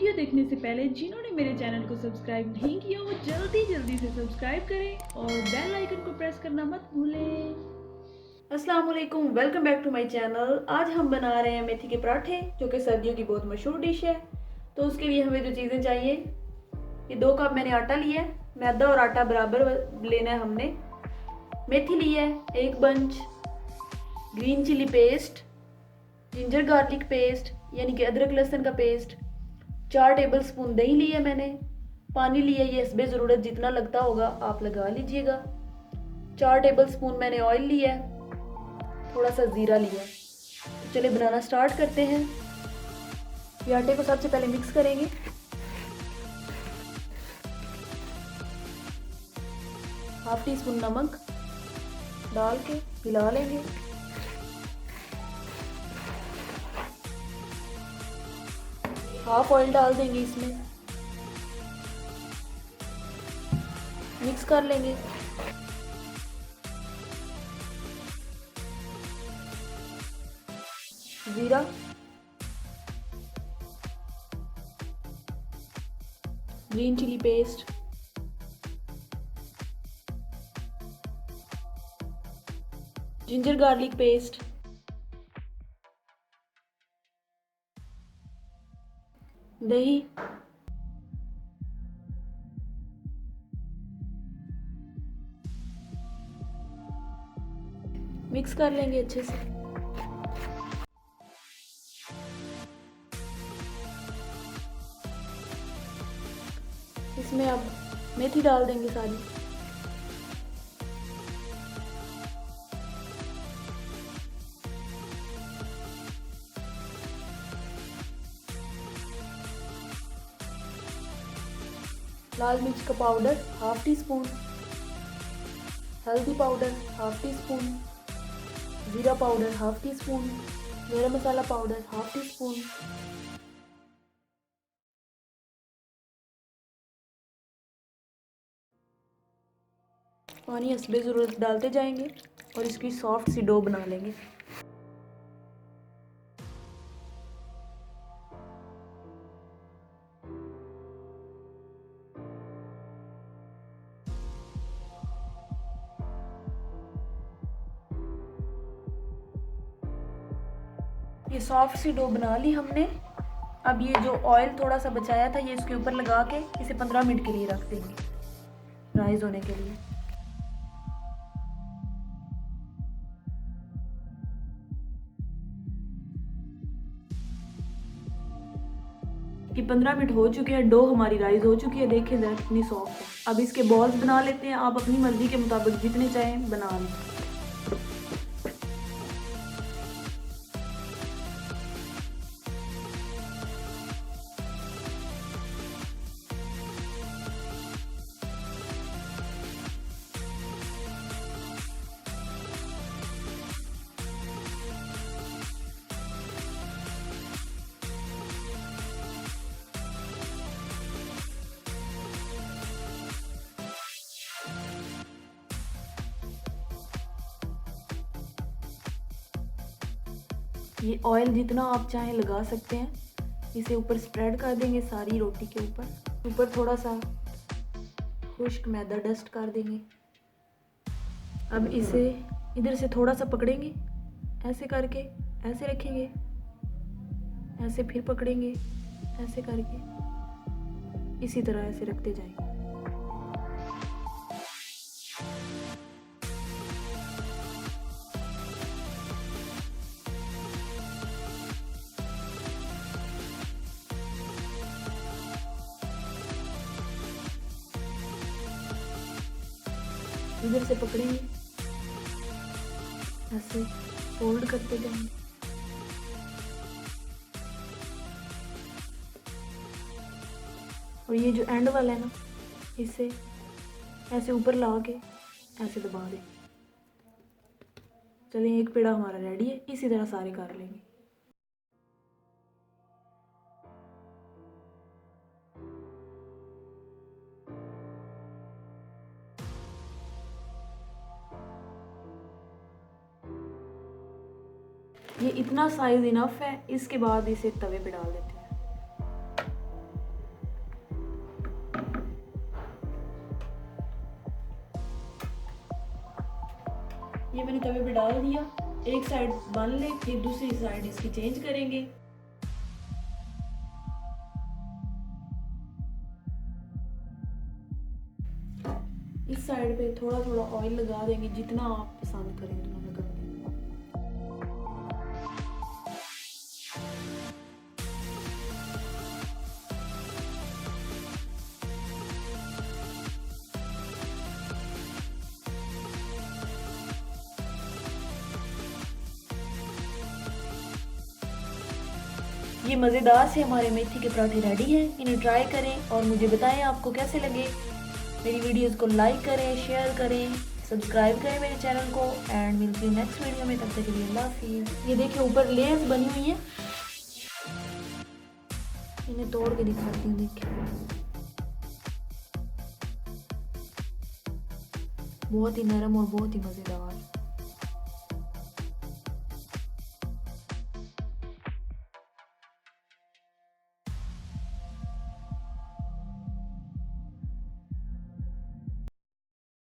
Video देखने से पहले जिन्होंने मेरे चैनल को सब्सक्राइब नहीं किया वो जल्दी से सब्सक्राइब करें और बेल आइकन को प्रेस करना मत भूलें। अस्सलाम वालेकुम, welcome back to my channel. आज हम बना रहे हैं मेथी के पराठे, जो कि सर्दियों की बहुत मशहूर डिश है। तो उसके लिए हमें जो चीज़ें चाहिए, ये 2 कप मैंने आटा लिया है, मैदा और आटा बराबर लेना है हमने। मेथी ली है 1 bunch, green chilli paste, ginger garlic paste यानी कि अदरक लहसुन का पेस्ट, 4 टेबलस्पून दही लिया है मैंने, पानी लिया, ये हस्बे ज़रूरत जितना लगता होगा आप लगा लीजिएगा। 4 टेबलस्पून मैंने ऑयल लिया है, थोड़ा सा ज़ीरा लिया है। तो चलिए बनाना स्टार्ट करते हैं। ये आटे को सबसे पहले मिक्स करेंगे। हाफ टी स्पून नमक डाल के हिला लेंगे। हाफ ऑयल डाल देंगे इसमें, मिक्स कर लेंगे। जीरा, green chilli paste, ginger garlic paste, दही, मिक्स कर लेंगे अच्छे से। इसमें अब मेथी डाल देंगे सारी। लाल मिर्च का पाउडर हाफ टी स्पून, हल्दी पाउडर हाफ टी स्पून, जीरा पाउडर हाफ टी स्पून, गरम मसाला पाउडर हाफ टी स्पून, पानी हस्बे ज़रूरत डालते जाएंगे और इसकी सॉफ्ट सी डो बना लेंगे। ये सॉफ्ट सी डो बना ली हमने। अब ये जो ऑयल थोड़ा सा बचाया था ये इसके ऊपर लगा के इसे 15 मिनट के लिए रख देंगे राइज होने के लिए। कि 15 मिनट हो चुके हैं, डो हमारी राइज हो चुकी है, देखिए जरा कितनी सॉफ्ट है। अब इसके बॉल्स बना लेते हैं, आप अपनी मर्जी के मुताबिक जितने चाहें बना लें। ये ऑयल जितना आप चाहें लगा सकते हैं। इसे ऊपर स्प्रेड कर देंगे सारी रोटी के ऊपर थोड़ा सा खुश्क मैदा डस्ट कर देंगे। अब इसे इधर से थोड़ा सा पकड़ेंगे, ऐसे करके ऐसे रखेंगे, ऐसे फिर पकड़ेंगे, ऐसे करके इसी तरह ऐसे रखते जाएंगे। इधर से पकड़ेंगे, ऐसे फोल्ड करते जाएंगे। और ये जो एंड वाला है ना, इसे ऐसे ऊपर ला के ऐसे दबा दें। चलिए एक पेड़ा हमारा रेडी है, इसी तरह सारे कर लेंगे। ये इतना साइज इनफ है। इसके बाद इसे तवे पे डाल देते हैं। तवे पे डाल दिया, एक साइड बन ले, फिर दूसरी साइड इसकी चेंज करेंगे। इस साइड पे थोड़ा थोड़ा ऑयल लगा देंगे, जितना आप पसंद करें उतना लगा देंगे। ये मज़ेदार से हमारे मेथी के पराठे रेडी हैं। इन्हें ट्राई करें और मुझे बताएं आपको कैसे लगे। मेरी वीडियोस को लाइक करें, शेयर करें, सब्सक्राइब करें मेरे चैनल को एंड मिलती हूँ नेक्स्ट वीडियो में। तब तक के लिए अल्लाह हाफिज़। ये देखिए ऊपर लेयर्स बनी हुई हैं, इन्हें तोड़ के दिखाती हूँ। देखिए बहुत ही नरम और बहुत ही मज़ेदार।